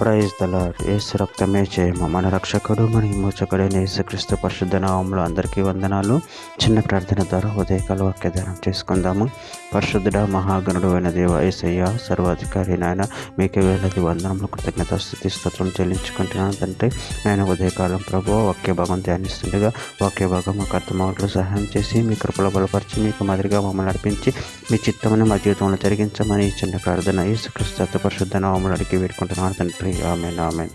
Praise the lord. యేసు రక్తమే జయము. మన రక్షకుడు మన విమోచకుడైన యేసుక్రీస్తు పరిశుద్ధ నామములో అందరికీ వందనాలు. చిన్న ప్రార్థన ద్వారా ఉదయకాల వాక్యదానం చేసుకుందాము. పరిశుద్ధుడ మహాగణుడు అయిన దేవ యేసయ్య, సర్వాధికారి నాయన, మీకు వేలది వందనములు, కృతజ్ఞత స్తుతి స్తోత్రం చెల్లించుకుంటున్నాను తండ్రి. నేను ఉదయకాలం ప్రభువు వాక్య భాగం ధ్యానిస్తుండగా వాక్య భాగం మాకు అర్థమవుట్లు సహాయం చేసి మీ కృపలో బలపరిచి మీకు మాదిరిగా మమ్మల్ని నడిపించి మీ చిత్తమని మా జీవితంలో జరిగించమని చిన్న ప్రార్థన యేసుక్రీస్తు పరిశుద్ధ నామములో అడిగి వేడుకుంటున్నాను తండ్రి. ఆమేన్ ఆమేన్.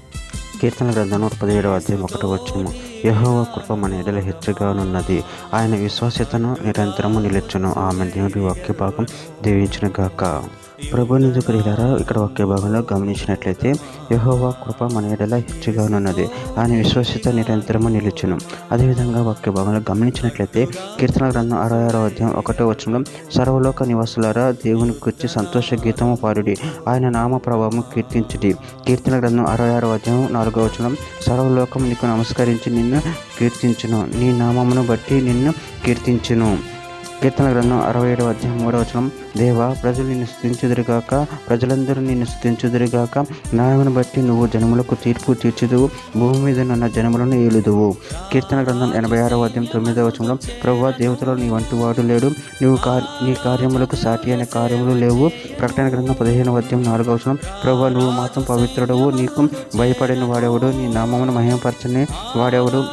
కీర్తన గ్రంథం 117వ అధ్యాయం 1వ వచనము. యెహోవా కృప మన ఎడల హెచ్చుగానున్నది, ఆయన విశ్వాస్యతను నిరంతరము నిలుచును. ఆమేన్. దేవుడి వాక్య భాగం దీవించును గాక. ప్రభునిజు ప్రియులారా, ఇక్కడ వాక్య భాగంలో గమనించినట్లయితే యెహోవా కృప మన ఎడల హెచ్చుగానున్నది, ఆయన విశ్వాస్యత నిరంతరము నిలుచును. అదేవిధంగా వాక్య భాగంలో గమనించినట్లయితే కీర్తన గ్రంథం 66వ అధ్యాయం 1వ వచనంలో, సర్వలోక నివాసులారా దేవుని గురించి సంతోష గీతము పాడుడి, ఆయన నామ ప్రభావము కీర్తించుడి. కీర్తన గ్రంథం 66వ అధ్యాయం 4వ వచనం, సర్వలోకం నీకు నమస్కరించి నిన్ను కీర్తించును, నీ నామమును బట్టి నిన్ను కీర్తించును. కీర్తన గ్రంథం 67వ అధ్యాయం 3వ వచనం, దేవా ప్రజలు నిన్ను స్తుతించుదురుగాక, ప్రజలందరూ నిన్ను స్తుతించుదురుగాక, న్యాయమును బట్టి నువ్వు జనములకు తీర్పు తీర్చుదువు, భూమి మీద నున్న జనములను ఏలుదువు. కీర్తన గ్రంథం 86వ అధ్యాయం 9వ వచనంలో, ప్రభువా దేవతలో నీ వంటి వాడు లేడు, నీ కార్యములకు సాటి అయిన కార్యములు లేవు. ప్రకటన గ్రంథం 15వ అధ్యాయం 4వ వచనం, ప్రభువా నువ్వు మాత్రం పవిత్రుడవు, నీకు భయపడిన వాడెవడు, నీ నామమును మహిమపరచని వాడెవడు,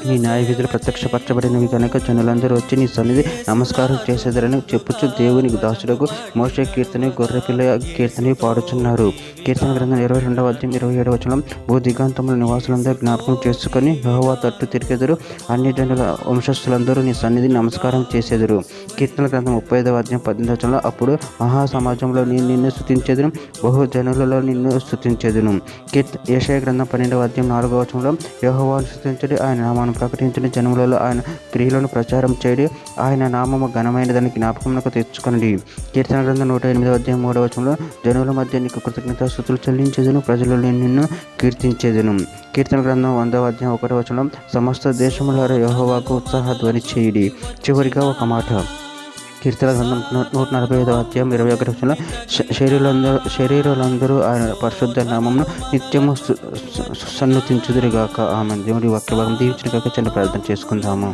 నీ న్యాయ విధులు ప్రత్యక్షపరచబడినవి కనుక జనులందరూ వచ్చి నీ సన్నిధి నమస్కారం చేసేదరని చెప్పుచు దేవుని దాసుడకు మోషే కీర్తన, గొర్రెపిల్ల కీర్తన పాడుచున్నారు. కీర్తన గ్రంథం 22వ అధ్యాయం 27వ వచనం, భూ దిగాంతముల నివాసులందరూ జ్ఞాపకం చేసుకుని యెహోవా తట్టు తిరిగెదరు, అన్ని జనుల వంశస్థులందరూ నీ సన్నిధి నమస్కారం చేసేదరు. కీర్తన గ్రంథం 35వ అధ్యాయం 18వ వచనంలో, అప్పుడు మహా సమాజంలో నేను నిన్ను స్తుతించెదను, బహు జనులలో నిన్ను స్తుతించెదను. యెషయా గ్రంథం 12వ అధ్యాయం 4వ వచనంలో, యెహోవాను స్తుతించుడి, ఆయన నామాన్ని ప్రకటించిన జనములలో ఆయన క్రియలను ప్రచారం చేయడి, ఆయన నామము ఘనమైనదని జ్ఞాపకమునకు తెచ్చుకొనడి. కీర్తన గ్రంథం 108వ అధ్యాయం 3వ వచనంలో, జనుల మధ్య నీకు కృతజ్ఞతాస్తుతులు చెల్లించేదను, ప్రజలు నిన్ను కీర్తించేదను. కీర్తన గ్రంథం 100వ అధ్యాయం 1వ వచనం, సమస్త దేశములారా యెహోవాకు ఉత్సాహ ధ్వని చేయుడి. చివరిగా ఒక మాట, కీర్తన గ్రంథం 145వ అధ్యాయం 21వ వచనంలో, శరీరులందరూ ఆయన పరిశుద్ధ నామమును నిత్యము సన్నుతించుదురుగాక. ఆమేన్. దేవుడి వాక్య భాగం దీవించిన కాక చిన్న ప్రార్థన చేసుకుందాము.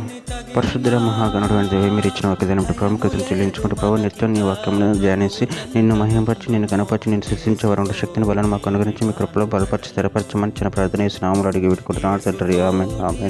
పరిశుద్ధ మహాగణుడు అని దేవి, మీరు ఇచ్చిన వాక్యదానం ప్రాముఖ్యతను చెల్లించుకుంటూ ప్రభు నిత్యం నీ వాక్యమును ధ్యానించి నిన్ను మహిమపరిచి, నిన్ను కనపరిచి, నిన్ను శిక్షించే వరం శక్తిని బలను మాకు అనుగ్రహించి మీ కృపలో బలపరిచి స్థిరపరచమని చిన్న ప్రార్థన చేసి నామములో అడిగి పెట్టుకుంటున్నాను తండ్రి. ఆమేన్ ఆమేన్.